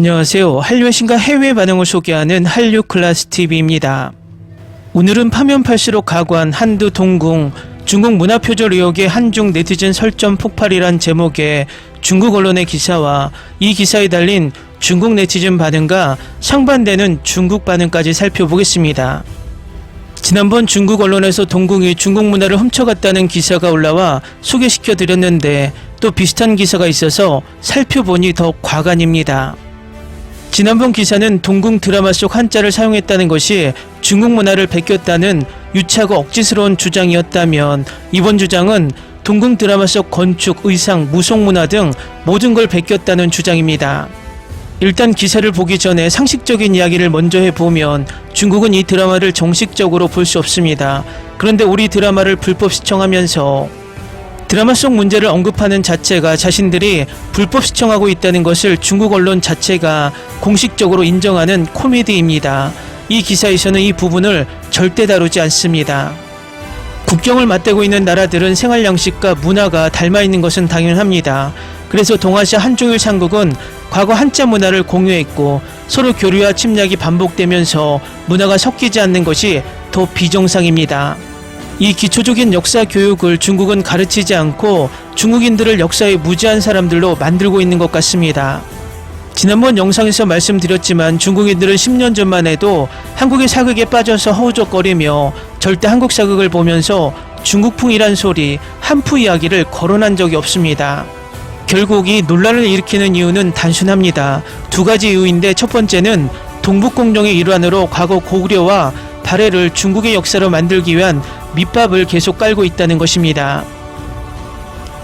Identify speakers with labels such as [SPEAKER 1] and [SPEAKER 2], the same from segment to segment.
[SPEAKER 1] 안녕하세요. 한류의 신과 해외 반응을 소개하는 한류 클래스 TV입니다. 오늘은 파면 팔수록 가관 한두 동궁 중국 문화 표절 의혹의 한중 네티즌 설전 폭발이란 제목의 중국 언론의 기사와 이 기사에 달린 중국 네티즌 반응과 상반되는 중국 반응까지 살펴보겠습니다. 지난번 중국 언론에서 동궁이 중국 문화를 훔쳐갔다는 기사가 올라와 소개시켜 드렸는데 또 비슷한 기사가 있어서 살펴보니 더 과간입니다. 지난번 기사는 동궁 드라마 속 한자를 사용했다는 것이 중국 문화를 베꼈다는 유치하고 억지스러운 주장이었다면 이번 주장은 동궁 드라마 속 건축, 의상, 무속문화 등 모든 걸 베꼈다는 주장입니다. 일단 기사를 보기 전에 상식적인 이야기를 먼저 해보면 중국은 이 드라마를 정식적으로 볼 수 없습니다. 그런데 우리 드라마를 불법 시청하면서 드라마 속 문제를 언급하는 자체가 자신들이 불법 시청하고 있다는 것을 중국 언론 자체가 공식적으로 인정하는 코미디입니다. 이 기사에서는 이 부분을 절대 다루지 않습니다. 국경을 맞대고 있는 나라들은 생활 양식과 문화가 닮아 있는 것은 당연합니다. 그래서 동아시아 한중일 삼국은 과거 한자 문화를 공유했고 서로 교류와 침략이 반복되면서 문화가 섞이지 않는 것이 더 비정상입니다. 이 기초적인 역사 교육을 중국은 가르치지 않고 중국인들을 역사에 무지한 사람들로 만들고 있는 것 같습니다. 지난번 영상에서 말씀드렸지만 중국인들은 10년 전만 해도 한국의 사극에 빠져서 허우적거리며 절대 한국 사극을 보면서 중국풍이란 소리, 한푸 이야기를 거론한 적이 없습니다. 결국 이 논란을 일으키는 이유는 단순합니다. 두 가지 이유인데 첫 번째는 동북공정의 일환으로 과거 고구려와 발해를 중국의 역사로 만들기 위한 밑밥을 계속 깔고 있다는 것입니다.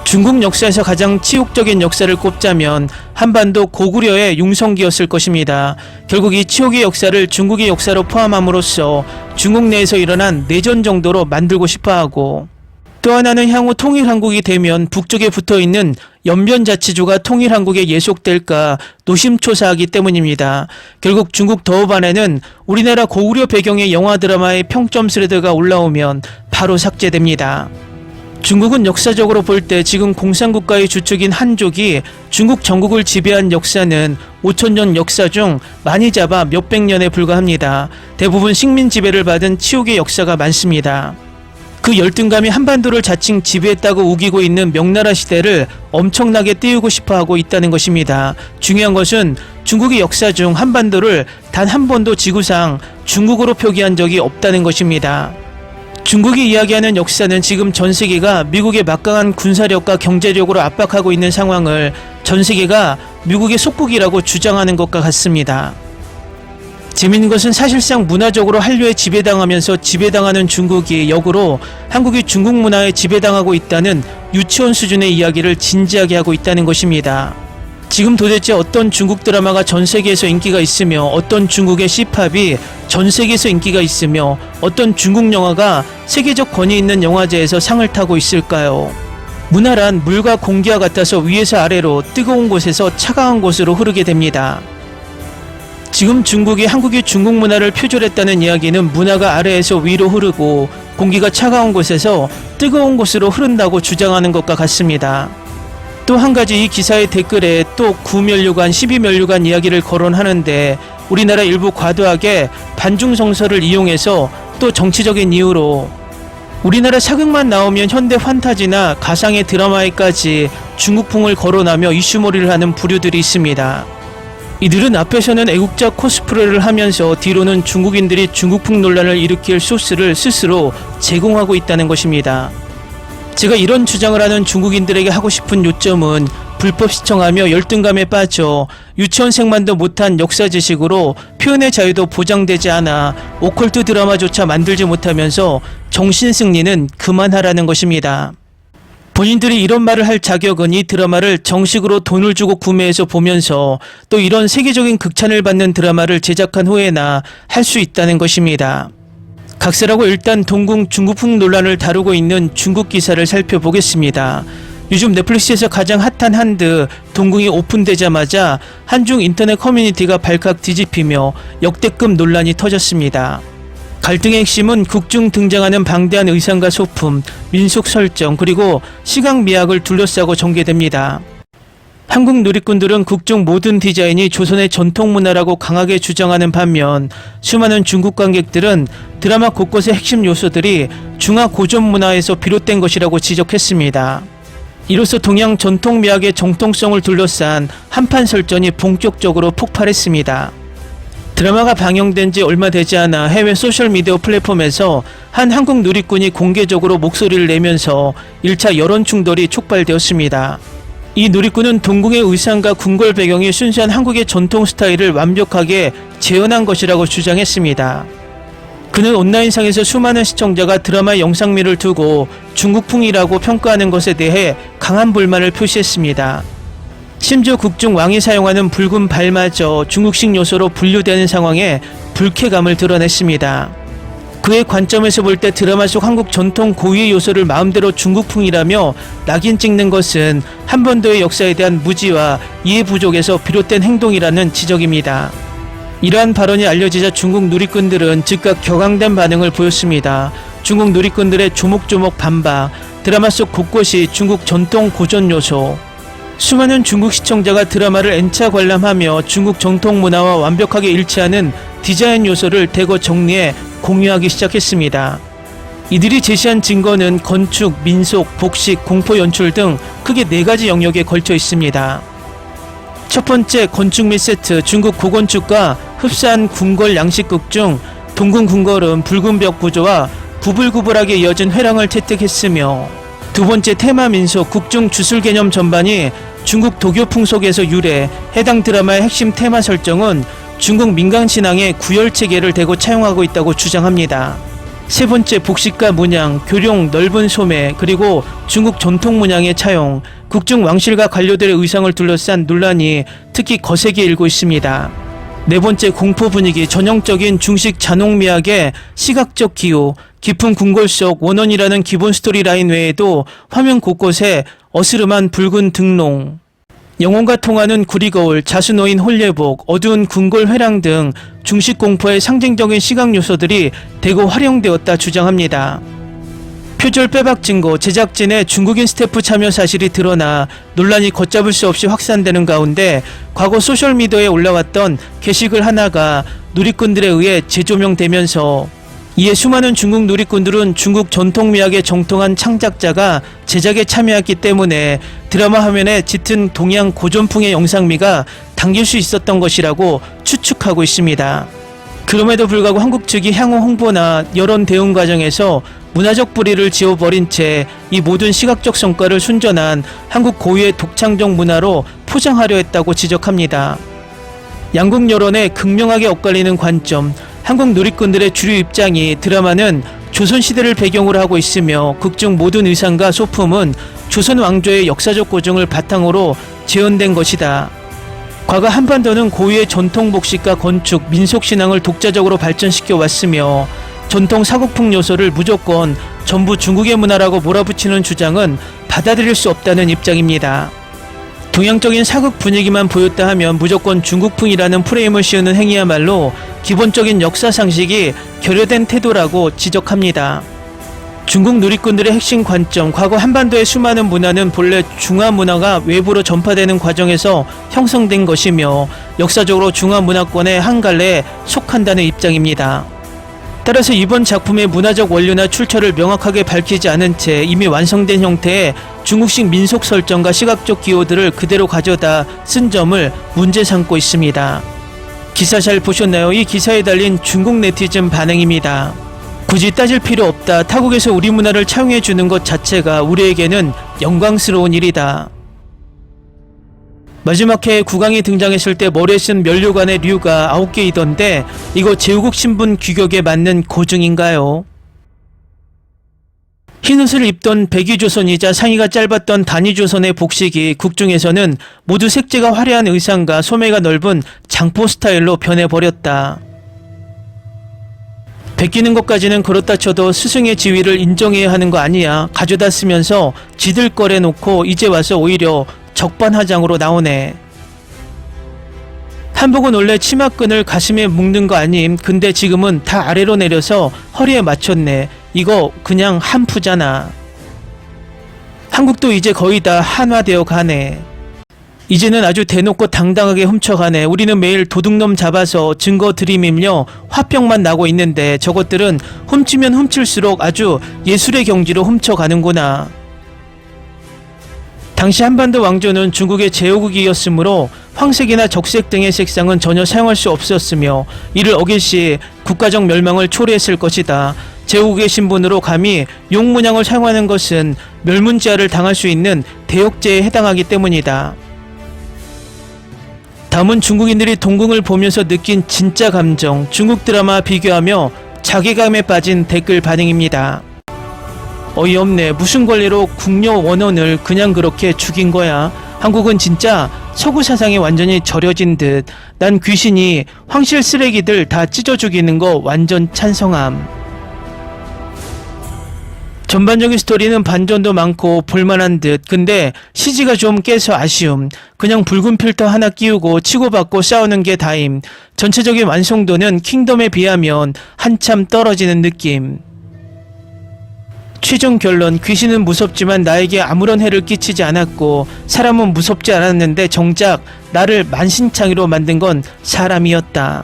[SPEAKER 1] 중국 역사에서 가장 치욕적인 역사를 꼽자면 한반도 고구려의 융성기였을 것입니다. 결국 이 치욕의 역사를 중국의 역사로 포함함으로써 중국 내에서 일어난 내전 정도로 만들고 싶어하고 또 하나는 향후 통일한국이 되면 북쪽에 붙어있는 연변자치주가 통일한국에 예속될까 노심초사하기 때문입니다. 결국 중국 더우반에는 우리나라 고구려 배경의 영화 드라마의 평점 스레드가 올라오면 바로 삭제됩니다. 중국은 역사적으로 볼 때 지금 공산국가의 주축인 한족이 중국 전국을 지배한 역사는 5,000년 역사 중 많이 잡아 몇백 년에 불과합니다. 대부분 식민 지배를 받은 치욕의 역사가 많습니다. 그 열등감이 한반도를 자칭 지배했다고 우기고 있는 명나라 시대를 엄청나게 띄우고 싶어하고 있다는 것입니다. 중요한 것은 중국의 역사 중 한반도를 단 한 번도 지구상 중국으로 표기한 적이 없다는 것입니다. 중국이 이야기하는 역사는 지금 전 세계가 미국의 막강한 군사력과 경제력으로 압박하고 있는 상황을 전 세계가 미국의 속국이라고 주장하는 것과 같습니다. 재미있는 것은 사실상 문화적으로 한류에 지배당하면서 지배당하는 중국이 역으로 한국이 중국 문화에 지배당하고 있다는 유치원 수준의 이야기를 진지하게 하고 있다는 것입니다. 지금 도대체 어떤 중국 드라마가 전 세계에서 인기가 있으며 어떤 중국의 C팝이 전 세계에서 인기가 있으며 어떤 중국 영화가 세계적 권위 있는 영화제에서 상을 타고 있을까요? 문화란 물과 공기와 같아서 위에서 아래로 뜨거운 곳에서 차가운 곳으로 흐르게 됩니다. 지금 중국이 한국이 중국 문화를 표절했다는 이야기는 문화가 아래에서 위로 흐르고 공기가 차가운 곳에서 뜨거운 곳으로 흐른다고 주장하는 것과 같습니다. 또 한 가지 이 기사의 댓글에 또 9면류관, 12면류관 이야기를 거론하는데 우리나라 일부 과도하게 반중성서를 이용해서 또 정치적인 이유로 우리나라 사극만 나오면 현대 환타지나 가상의 드라마에까지 중국풍을 거론하며 이슈몰이를 하는 부류들이 있습니다. 이들은 앞에서는 애국자 코스프레를 하면서 뒤로는 중국인들이 중국풍 논란을 일으킬 소스를 스스로 제공하고 있다는 것입니다. 제가 이런 주장을 하는 중국인들에게 하고 싶은 요점은 불법 시청하며 열등감에 빠져 유치원생만도 못한 역사 지식으로 표현의 자유도 보장되지 않아 오컬트 드라마조차 만들지 못하면서 정신승리는 그만하라는 것입니다. 본인들이 이런 말을 할 자격은 이 드라마를 정식으로 돈을 주고 구매해서 보면서 또 이런 세계적인 극찬을 받는 드라마를 제작한 후에나 할 수 있다는 것입니다. 각설하고 일단 동궁 중국풍 논란을 다루고 있는 중국 기사를 살펴보겠습니다. 요즘 넷플릭스에서 가장 핫한 한드 동궁이 오픈되자마자 한중 인터넷 커뮤니티가 발칵 뒤집히며 역대급 논란이 터졌습니다. 갈등의 핵심은 극 중 등장하는 방대한 의상과 소품, 민속 설정, 그리고 시각 미학을 둘러싸고 전개됩니다. 한국 누리꾼들은 국중 모든 디자인이 조선의 전통 문화라고 강하게 주장하는 반면 수많은 중국 관객들은 드라마 곳곳의 핵심 요소들이 중화 고전 문화에서 비롯된 것이라고 지적했습니다. 이로써 동양 전통 미학의 정통성을 둘러싼 한판 설전이 본격적으로 폭발했습니다. 드라마가 방영된 지 얼마 되지 않아 해외 소셜미디어 플랫폼에서 한 한국 누리꾼이 공개적으로 목소리를 내면서 1차 여론 충돌이 촉발되었습니다. 이 누리꾼은 동궁의 의상과 궁궐 배경이 순수한 한국의 전통 스타일을 완벽하게 재현한 것이라고 주장했습니다. 그는 온라인상에서 수많은 시청자가 드라마 영상미를 두고 중국풍이라고 평가하는 것에 대해 강한 불만을 표시했습니다. 심지어 국중 왕이 사용하는 붉은 발마저 중국식 요소로 분류되는 상황에 불쾌감을 드러냈습니다. 그의 관점에서 볼 때 드라마 속 한국 전통 고유의 요소를 마음대로 중국풍이라며 낙인 찍는 것은 한반도의 역사에 대한 무지와 이해 부족에서 비롯된 행동이라는 지적입니다. 이러한 발언이 알려지자 중국 누리꾼들은 즉각 격앙된 반응을 보였습니다. 중국 누리꾼들의 조목조목 반박, 드라마 속 곳곳이 중국 전통 고전 요소. 수많은 중국 시청자가 드라마를 N차 관람하며 중국 정통 문화와 완벽하게 일치하는 디자인 요소를 대거 정리해 공유하기 시작했습니다. 이들이 제시한 증거는 건축, 민속, 복식, 공포 연출 등 크게 4가지 영역에 걸쳐 있습니다. 첫 번째, 건축 및 세트. 중국 고건축과 흡사한 궁궐 양식극 중 동궁 궁궐은 붉은 벽 구조와 구불구불하게 이어진 회랑을 채택했으며, 두 번째, 테마 민속. 국중 주술 개념 전반이 중국 도교 풍속에서 유래, 해당 드라마의 핵심 테마 설정은 중국 민간 신앙의 구열 체계를 대고 차용하고 있다고 주장합니다. 세 번째, 복식과 문양, 교룡, 넓은 소매, 그리고 중국 전통 문양의 차용, 국중 왕실과 관료들의 의상을 둘러싼 논란이 특히 거세게 일고 있습니다. 네 번째, 공포 분위기, 전형적인 중식 잔혹미학의 시각적 기호, 깊은 궁궐 속 원원이라는 기본 스토리라인 외에도 화면 곳곳에 어스름한 붉은 등롱, 영혼과 통하는 구리거울, 자수노인 홀례복, 어두운 궁궐 회랑 등 중식 공포의 상징적인 시각 요소들이 대거 활용되었다 주장합니다. 표절 빼박 증거, 제작진의 중국인 스태프 참여 사실이 드러나 논란이 걷잡을 수 없이 확산되는 가운데 과거 소셜미디어에 올라왔던 게시글 하나가 누리꾼들에 의해 재조명되면서, 이에 수많은 중국 누리꾼들은 중국 전통미학의 정통한 창작자가 제작에 참여했기 때문에 드라마 화면에 짙은 동양 고전풍의 영상미가 담길 수 있었던 것이라고 추측하고 있습니다. 그럼에도 불구하고 한국 측이 향후 홍보나 여론 대응 과정에서 문화적 뿌리를 지워버린 채 이 모든 시각적 성과를 순전한 한국 고유의 독창적 문화로 포장하려 했다고 지적합니다. 양국 여론에 극명하게 엇갈리는 관점, 한국 누리꾼들의 주류 입장이 드라마는 조선시대를 배경으로 하고 있으며 극중 모든 의상과 소품은 조선 왕조의 역사적 고증을 바탕으로 재현된 것이다. 과거 한반도는 고유의 전통 복식과 건축, 민속신앙을 독자적으로 발전시켜 왔으며 전통 사국풍 요소를 무조건 전부 중국의 문화라고 몰아붙이는 주장은 받아들일 수 없다는 입장입니다. 동양적인 사극 분위기만 보였다 하면 무조건 중국풍이라는 프레임을 씌우는 행위야말로 기본적인 역사 상식이 결여된 태도라고 지적합니다. 중국 누리꾼들의 핵심 관점, 과거 한반도의 수많은 문화는 본래 중화 문화가 외부로 전파되는 과정에서 형성된 것이며 역사적으로 중화 문화권의 한 갈래에 속한다는 입장입니다. 따라서 이번 작품의 문화적 원료나 출처를 명확하게 밝히지 않은 채 이미 완성된 형태의 중국식 민속 설정과 시각적 기호들을 그대로 가져다 쓴 점을 문제 삼고 있습니다. 기사 잘 보셨나요? 이 기사에 달린 중국 네티즌 반응입니다. 굳이 따질 필요 없다. 타국에서 우리 문화를 차용해주는 것 자체가 우리에게는 영광스러운 일이다. 마지막 회에 국왕이 등장했을 때 머리에 쓴 면류관의 류가 9개이던데 이거 제후국 신분 규격에 맞는 고증인가요? 흰옷을 입던 백의조선이자 상의가 짧았던 단위조선의 복식이 국중에서는 모두 색재가 화려한 의상과 소매가 넓은 장포 스타일로 변해버렸다. 베끼는 것까지는 그렇다 쳐도 스승의 지위를 인정해야 하는 거 아니야. 가져다 쓰면서 지들 거래 놓고 이제 와서 오히려 적반하장으로 나오네. 한복은 원래 치마끈을 가슴에 묶는 거 아님. 근데 지금은 다 아래로 내려서 허리에 맞췄네. 이거 그냥 한푸잖아. 한국도 이제 거의 다 한화되어 가네. 이제는 아주 대놓고 당당하게 훔쳐가네. 우리는 매일 도둑놈 잡아서 증거 들이밀며 화병만 나고 있는데 저것들은 훔치면 훔칠수록 아주 예술의 경지로 훔쳐가는구나. 당시 한반도 왕조는 중국의 제후국이었으므로 황색이나 적색 등의 색상은 전혀 사용할 수 없었으며 이를 어길 시 국가적 멸망을 초래했을 것이다. 제후국의 신분으로 감히 용문양을 사용하는 것은 멸문지화를 당할 수 있는 대역죄에 해당하기 때문이다. 다음은 중국인들이 동궁을 보면서 느낀 진짜 감정, 중국 드라마와 비교하며 자괴감에 빠진 댓글 반응입니다. 어이없네. 무슨 권리로 궁녀 원혼을 그냥 그렇게 죽인 거야. 한국은 진짜 서구 사상에 완전히 절여진 듯. 난 귀신이 황실 쓰레기들 다 찢어 죽이는 거 완전 찬성함. 전반적인 스토리는 반전도 많고 볼만한 듯. 근데 CG가 좀 깨서 아쉬움. 그냥 붉은 필터 하나 끼우고 치고받고 싸우는 게 다임. 전체적인 완성도는 킹덤에 비하면 한참 떨어지는 느낌. 최종 결론, 귀신은 무섭지만 나에게 아무런 해를 끼치지 않았고 사람은 무섭지 않았는데 정작 나를 만신창이로 만든 건 사람이었다.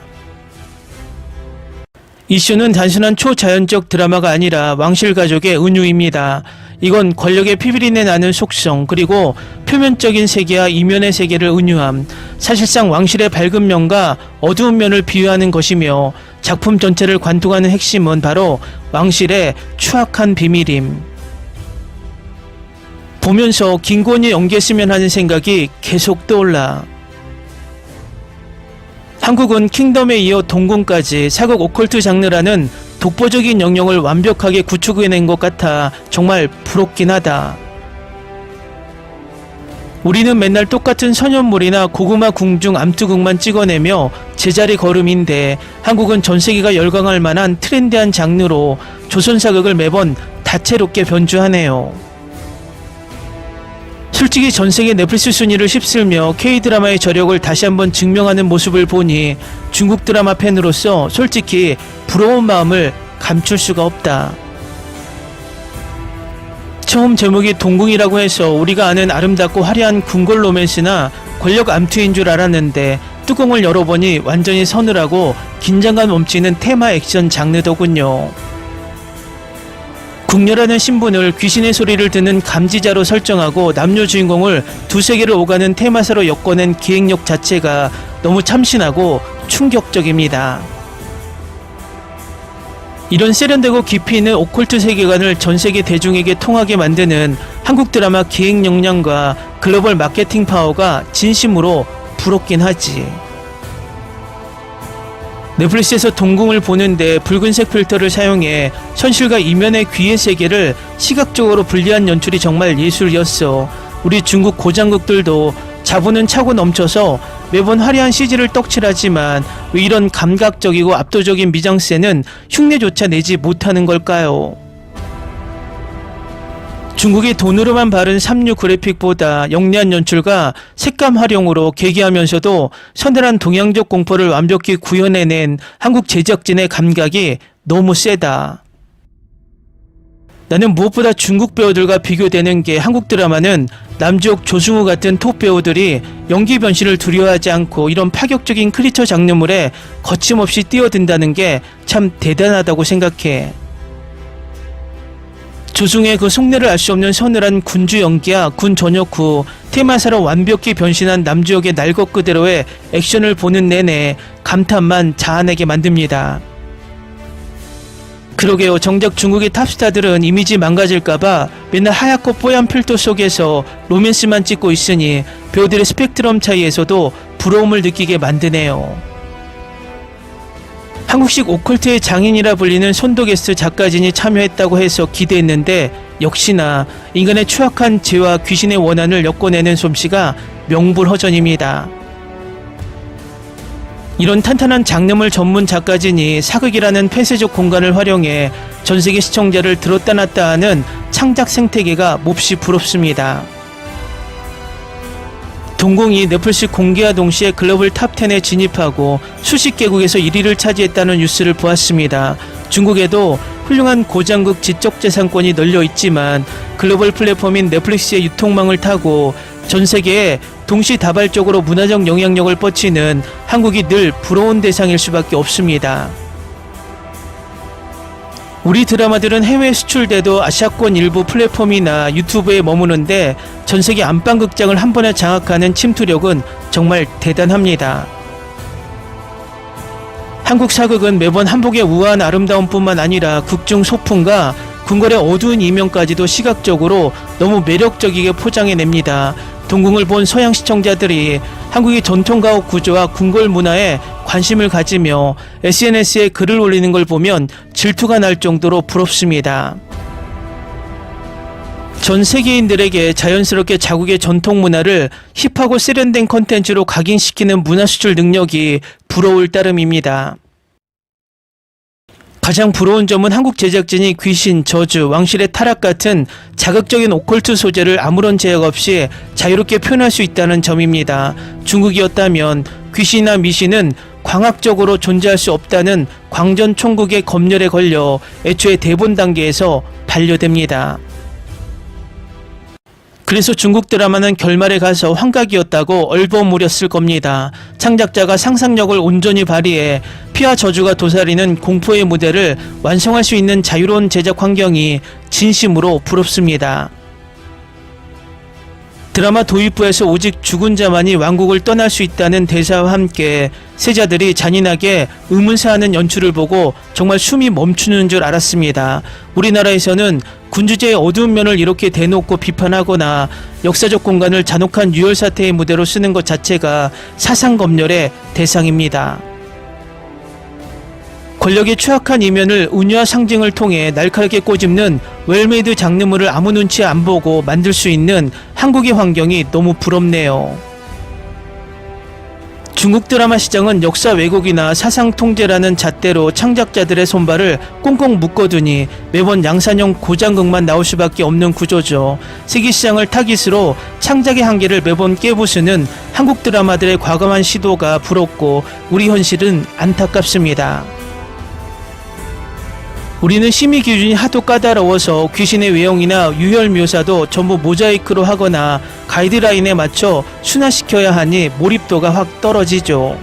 [SPEAKER 1] 이슈는 단순한 초자연적 드라마가 아니라 왕실 가족의 은유입니다. 이건 권력의 피비린내 나는 속성, 그리고 표면적인 세계와 이면의 세계를 은유함, 사실상 왕실의 밝은 면과 어두운 면을 비유하는 것이며 작품 전체를 관통하는 핵심은 바로 왕실의 추악한 비밀임. 보면서 김건희 연기했으면 하는 생각이 계속 떠올라. 한국은 킹덤에 이어 동궁까지 사극 오컬트 장르라는 독보적인 영역을 완벽하게 구축해낸 것 같아 정말 부럽긴 하다. 우리는 맨날 똑같은 선현물이나 고구마 궁중 암투극만 찍어내며 제자리 걸음인데 한국은 전세계가 열광할 만한 트렌디한 장르로 조선사극을 매번 다채롭게 변주하네요. 솔직히 전세계 넷플릭스 순위를 휩쓸며 K드라마의 저력을 다시 한번 증명하는 모습을 보니 중국 드라마 팬으로서 솔직히 부러운 마음을 감출 수가 없다. 처음 제목이 동궁이라고 해서 우리가 아는 아름답고 화려한 궁궐 로맨스나 권력 암투인 줄 알았는데 뚜껑을 열어보니 완전히 서늘하고 긴장감 넘치는 테마 액션 장르더군요. 궁녀라는 신분을 귀신의 소리를 듣는 감지자로 설정하고 남녀 주인공을 두 세계를 오가는 테마사로 엮어낸 기획력 자체가 너무 참신하고 충격적입니다. 이런 세련되고 깊이 있는 오컬트 세계관을 전세계 대중에게 통하게 만드는 한국 드라마 기획 역량과 글로벌 마케팅 파워가 진심으로 부럽긴 하지. 넷플릭스에서 동궁을 보는데 붉은색 필터를 사용해 현실과 이면의 귀의 세계를 시각적으로 분리한 연출이 정말 예술이었어. 우리 중국 고장극들도 자본은 차고 넘쳐서 매번 화려한 CG를 떡칠하지만 왜 이런 감각적이고 압도적인 미장센은 흉내조차 내지 못하는 걸까요? 중국이 돈으로만 바른 3류 그래픽보다 영리한 연출과 색감 활용으로 계기하면서도 서늘한 동양적 공포를 완벽히 구현해낸 한국 제작진의 감각이 너무 세다. 나는 무엇보다 중국 배우들과 비교되는 게 한국 드라마는 남주혁, 조승우 같은 톱 배우들이 연기 변신을 두려워하지 않고 이런 파격적인 크리처 장르물에 거침없이 뛰어든다는 게 참 대단하다고 생각해. 조승우의 그 속내를 알 수 없는 서늘한 군주 연기야 군 전역 후 테마사로 완벽히 변신한 남주혁의 날 것 그대로의 액션을 보는 내내 감탄만 자아내게 만듭니다. 그러게요. 정작 중국의 탑스타들은 이미지 망가질까봐 맨날 하얗고 뽀얀 필터 속에서 로맨스만 찍고 있으니 배우들의 스펙트럼 차이에서도 부러움을 느끼게 만드네요. 한국식 오컬트의 장인이라 불리는 손도게스트 작가진이 참여했다고 해서 기대했는데 역시나 인간의 추악한 죄와 귀신의 원한을 엮어내는 솜씨가 명불허전입니다. 이런 탄탄한 장르물 전문 작가진이 사극이라는 폐쇄적 공간을 활용해 전세계 시청자를 들었다 놨다 하는 창작 생태계가 몹시 부럽습니다. 동궁이 넷플릭스 공개와 동시에 글로벌 탑10에 진입하고 수십 개국에서 1위를 차지했다는 뉴스를 보았습니다. 중국에도 훌륭한 고장극 지적재산권이 널려 있지만 글로벌 플랫폼인 넷플릭스의 유통망을 타고 전 세계에 동시다발적으로 문화적 영향력을 뻗치는 한국이 늘 부러운 대상일 수밖에 없습니다. 우리 드라마들은 해외 수출돼도 아시아권 일부 플랫폼이나 유튜브에 머무는데 전세계 안방극장을 한 번에 장악하는 침투력은 정말 대단합니다. 한국 사극은 매번 한복의 우아한 아름다움뿐만 아니라 극중 소품과 궁궐의 어두운 이면까지도 시각적으로 너무 매력적이게 포장해냅니다. 동궁을 본 서양 시청자들이 한국의 전통가옥 구조와 궁궐 문화에 관심을 가지며 SNS에 글을 올리는 걸 보면 질투가 날 정도로 부럽습니다. 전 세계인들에게 자연스럽게 자국의 전통 문화를 힙하고 세련된 콘텐츠로 각인시키는 문화 수출 능력이 부러울 따름입니다. 가장 부러운 점은 한국 제작진이 귀신, 저주, 왕실의 타락 같은 자극적인 오컬트 소재를 아무런 제약 없이 자유롭게 표현할 수 있다는 점입니다. 중국이었다면 귀신이나 미신은 광학적으로 존재할 수 없다는 광전 총국의 검열에 걸려 애초에 대본 단계에서 반려됩니다. 그래서 중국 드라마는 결말에 가서 환각이었다고 얼버무렸을 겁니다. 창작자가 상상력을 온전히 발휘해 피와 저주가 도사리는 공포의 무대를 완성할 수 있는 자유로운 제작 환경이 진심으로 부럽습니다. 드라마 도입부에서 오직 죽은 자만이 왕국을 떠날 수 있다는 대사와 함께 세자들이 잔인하게 의문사하는 연출을 보고 정말 숨이 멈추는 줄 알았습니다. 우리나라에서는 군주제의 어두운 면을 이렇게 대놓고 비판하거나 역사적 공간을 잔혹한 유혈사태의 무대로 쓰는 것 자체가 사상검열의 대상입니다. 권력의 추악한 이면을 은유와 상징을 통해 날카롭게 꼬집는 웰메이드 장르물을 아무 눈치 안 보고 만들 수 있는 한국의 환경이 너무 부럽네요. 중국 드라마 시장은 역사 왜곡이나 사상 통제라는 잣대로 창작자들의 손발을 꽁꽁 묶어두니 매번 양산형 고장극만 나올 수밖에 없는 구조죠. 세계 시장을 타깃으로 창작의 한계를 매번 깨부수는 한국 드라마들의 과감한 시도가 부럽고 우리 현실은 안타깝습니다. 우리는 심의 기준이 하도 까다로워서 귀신의 외형이나 유혈 묘사도 전부 모자이크로 하거나 가이드라인에 맞춰 순화시켜야 하니 몰입도가 확 떨어지죠.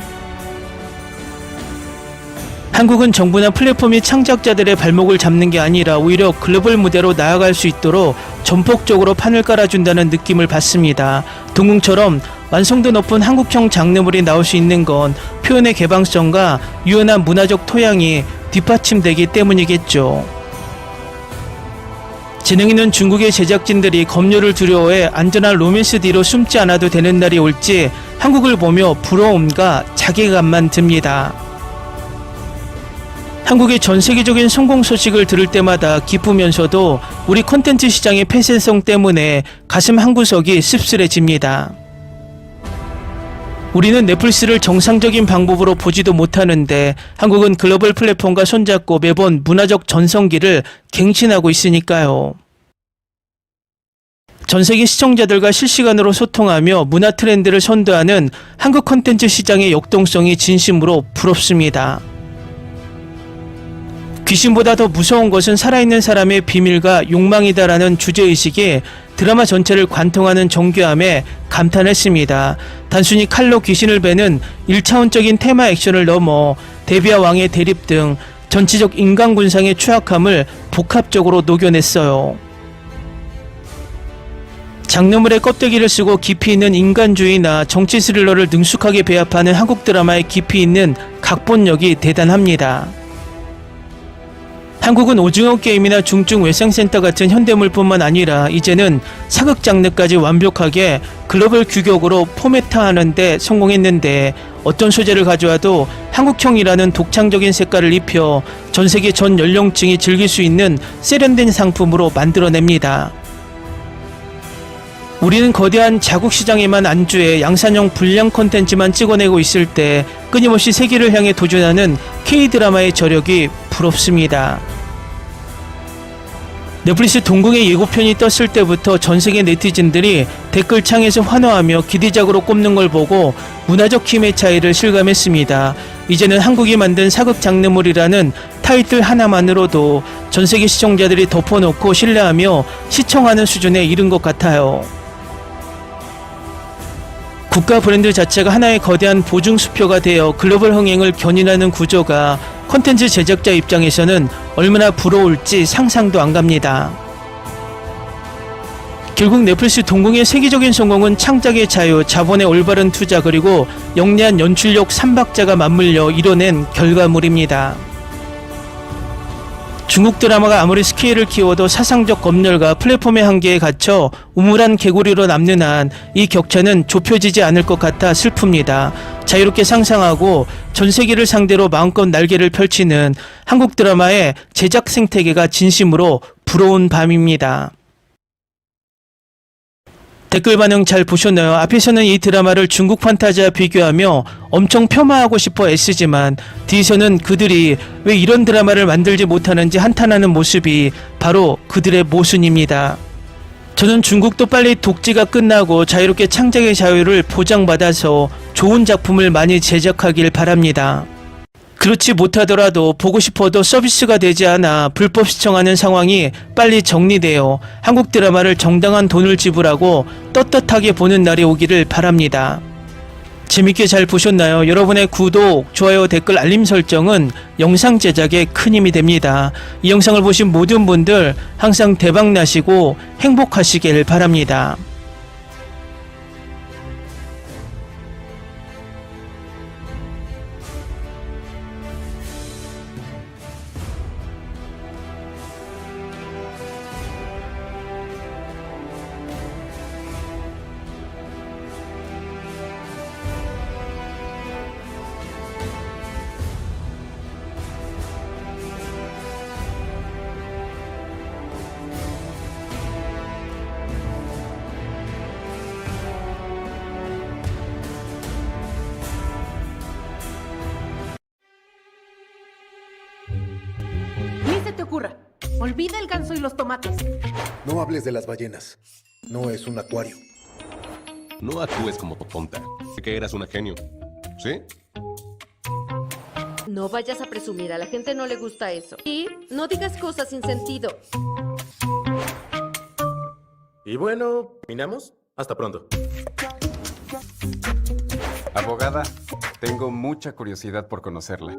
[SPEAKER 1] 한국은 정부나 플랫폼이 창작자들의 발목을 잡는 게 아니라 오히려 글로벌 무대로 나아갈 수 있도록 전폭적으로 판을 깔아준다는 느낌을 받습니다. 동궁처럼 완성도 높은 한국형 장르물이 나올 수 있는 건 표현의 개방성과 유연한 문화적 토양이 뒷받침되기 때문이겠죠. 재능 있는 중국의 제작진들이 검열을 두려워해 안전한 로맨스 뒤로 숨지 않아도 되는 날이 올지 한국을 보며 부러움과 자괴감만 듭니다. 한국의 전 세계적인 성공 소식을 들을 때마다 기쁘면서도 우리 콘텐츠 시장의 폐쇄성 때문에 가슴 한구석이 씁쓸해집니다. 우리는 넷플릭스를 정상적인 방법으로 보지도 못하는데 한국은 글로벌 플랫폼과 손잡고 매번 문화적 전성기를 갱신하고 있으니까요. 전세계 시청자들과 실시간으로 소통하며 문화 트렌드를 선도하는 한국 콘텐츠 시장의 역동성이 진심으로 부럽습니다. 귀신보다 더 무서운 것은 살아있는 사람의 비밀과 욕망이다라는 주제의식이 드라마 전체를 관통하는 정교함에 감탄했습니다. 단순히 칼로 귀신을 베는 1차원적인 테마 액션을 넘어 대비와 왕의 대립 등 전체적 인간군상의 추악함을 복합적으로 녹여냈어요. 장르물의 껍데기를 쓰고 깊이 있는 인간주의나 정치 스릴러를 능숙하게 배합하는 한국 드라마의 깊이 있는 각본력이 대단합니다. 한국은 오징어 게임이나 중증 외상센터 같은 현대물뿐만 아니라 이제는 사극 장르까지 완벽하게 글로벌 규격으로 포맷화하는 데 성공했는데 어떤 소재를 가져와도 한국형이라는 독창적인 색깔을 입혀 전세계 전 연령층이 즐길 수 있는 세련된 상품으로 만들어냅니다. 우리는 거대한 자국 시장에만 안주해 양산형 불량 콘텐츠만 찍어내고 있을 때 끊임없이 세계를 향해 도전하는 K-드라마의 저력이 부럽습니다. 넷플릭스 동궁의 예고편이 떴을 때부터 전세계 네티즌들이 댓글창에서 환호하며 기대작으로 꼽는 걸 보고 문화적 힘의 차이를 실감했습니다. 이제는 한국이 만든 사극 장르물이라는 타이틀 하나만으로도 전세계 시청자들이 덮어놓고 신뢰하며 시청하는 수준에 이른 것 같아요. 국가 브랜드 자체가 하나의 거대한 보증수표가 되어 글로벌 흥행을 견인하는 구조가 콘텐츠 제작자 입장에서는 얼마나 부러울지 상상도 안 갑니다. 결국 넷플릭스 동공의 세계적인 성공은 창작의 자유, 자본의 올바른 투자 그리고 영리한 연출력 3박자가 맞물려 이뤄낸 결과물입니다. 중국 드라마가 아무리 스케일을 키워도 사상적 검열과 플랫폼의 한계에 갇혀 우물한 개구리로 남는 한 이 격차는 좁혀지지 않을 것 같아 슬픕니다. 자유롭게 상상하고 전 세계를 상대로 마음껏 날개를 펼치는 한국 드라마의 제작 생태계가 진심으로 부러운 밤입니다. 댓글 반응 잘 보셨나요? 앞에서는 이 드라마를 중국 판타지와 비교하며 엄청 폄하하고 싶어 애쓰지만 뒤에서는 그들이 왜 이런 드라마를 만들지 못하는지 한탄하는 모습이 바로 그들의 모순입니다. 저는 중국도 빨리 독재가 끝나고 자유롭게 창작의 자유를 보장받아서 좋은 작품을 많이 제작하길 바랍니다. 그렇지 못하더라도 보고 싶어도 서비스가 되지 않아 불법 시청하는 상황이 빨리 정리되어 한국 드라마를 정당한 돈을 지불하고 떳떳하게 보는 날이 오기를 바랍니다. 재밌게 잘 보셨나요? 여러분의 구독, 좋아요, 댓글, 알림 설정은 영상 제작에 큰 힘이 됩니다. 이 영상을 보신 모든 분들 항상 대박 나시고 행복하시길 바랍니다.
[SPEAKER 2] Ni se te ocurra. Olvida el ganso y los tomates.
[SPEAKER 3] No hables de las ballenas. No es un acuario.
[SPEAKER 4] No actúes como tonta. Sé que eras una genio. ¿Sí?
[SPEAKER 5] No vayas a presumir, a la gente no le gusta eso. Y no digas cosas sin sentido.
[SPEAKER 6] Y bueno, ¿terminamos? Hasta pronto.
[SPEAKER 7] Abogada, tengo mucha curiosidad por conocerla.